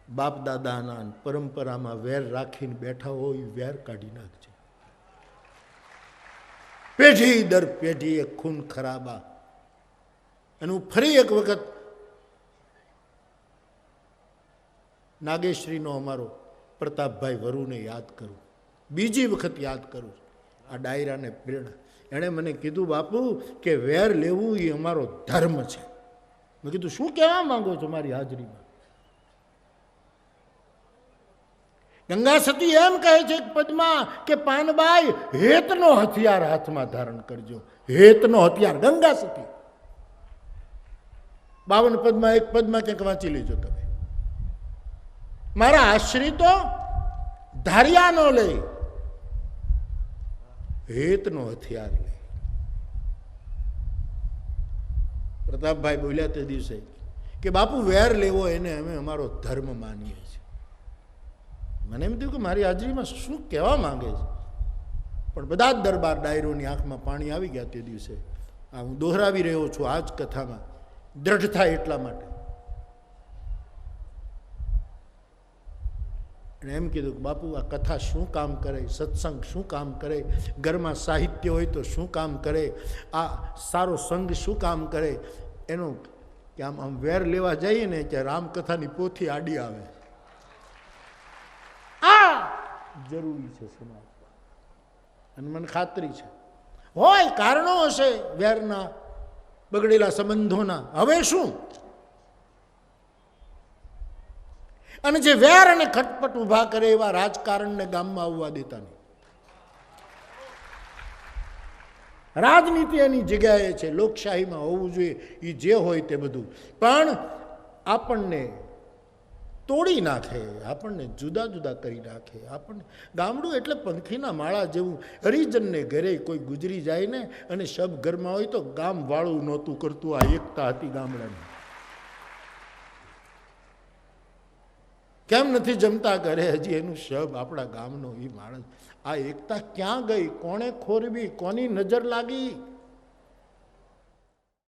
બાપ દાદાના પરંપરામાં વેર રાખીને બેઠા હોય વેર કાઢી નાખજે. પેઢી દર પેઢી એક ખૂન ખરાબા. અને હું ફરી એક વખત નાગેશ્રીનો અમારો પ્રતાપભાઈ વરુને યાદ કરું, બીજી વખત યાદ કરું. આ ડાયરાને પ્રેરણા એણે મને કીધું, બાપુ કે વેર લેવું એ અમારો ધર્મ છે. મેં કીધું શું કહેવા માંગો છો મારી હાજરીમાં? ગંગા સતી એમ કહે છે પદમાં કે પાનબાઈ હેતનો હથિયાર હાથમાં ધારણ કરજો. હેતનો હથિયાર ગંગા સતી 52 પદમાં એક પદમાં ક્યાંક વાંચી લેજો તમે. મારા આશ્રિતો ધારિયાનો લે, હેતનો હથિયાર લે. પ્રતાપભાઈ બોલ્યા તે દિવસે કે બાપુ વેર લેવો એને અમે અમારો ધર્મ માનીએ છીએ. મને એમ થયું કે મારી હાજરીમાં શું કહેવા માંગે છે, પણ બધા જ દરબાર ડાયરોની આંખમાં પાણી આવી ગયા તે દિવસે. આ હું દોહરાવી રહ્યો છું આ જ કથામાં દ્રઢ થાય એટલા માટે. અને એમ કીધું કે બાપુ આ કથા શું કામ કરે, સત્સંગ શું કામ કરે, ઘરમાં સાહિત્ય હોય તો શું કામ કરે, આ સારો સંગ શું કામ કરે, એનું કે આમ વેર લેવા જઈએ ને કે રામકથાની પોથી આડી આવે. આ જરૂરી છે સમાજમાં. અને મને ખાતરી છે હોય કારણો હશે વેરના, બગડેલા સંબંધોના. હવે શું? અને જે વેર અને ખટપટ ઉભા કરે એવા રાજકારણને ગામમાં આવવા દેતા નહીં. રાજનીતિ એની જગ્યાએ છે, લોકશાહીમાં હોવું જોઈએ એ જે હોય તે બધું, પણ આપણને તોડી નાખે, આપણને જુદા જુદા કરી નાખે. આપણને ગામડું એટલે પંખીના માળા જેવું. હરિજનને ઘરે કોઈ ગુજરી જાય ને અને શબ ઘરમાં હોય તો ગામ વાળું નહોતું કરતું. આ એકતા હતી ગામડાની. કેમ નથી જમતા ઘરે હજી એનું શબ આપણા ગામનો એ માણસ. આ એકતા ક્યાં ગઈ? કોણે ખોરવી? કોની નજર લાગી?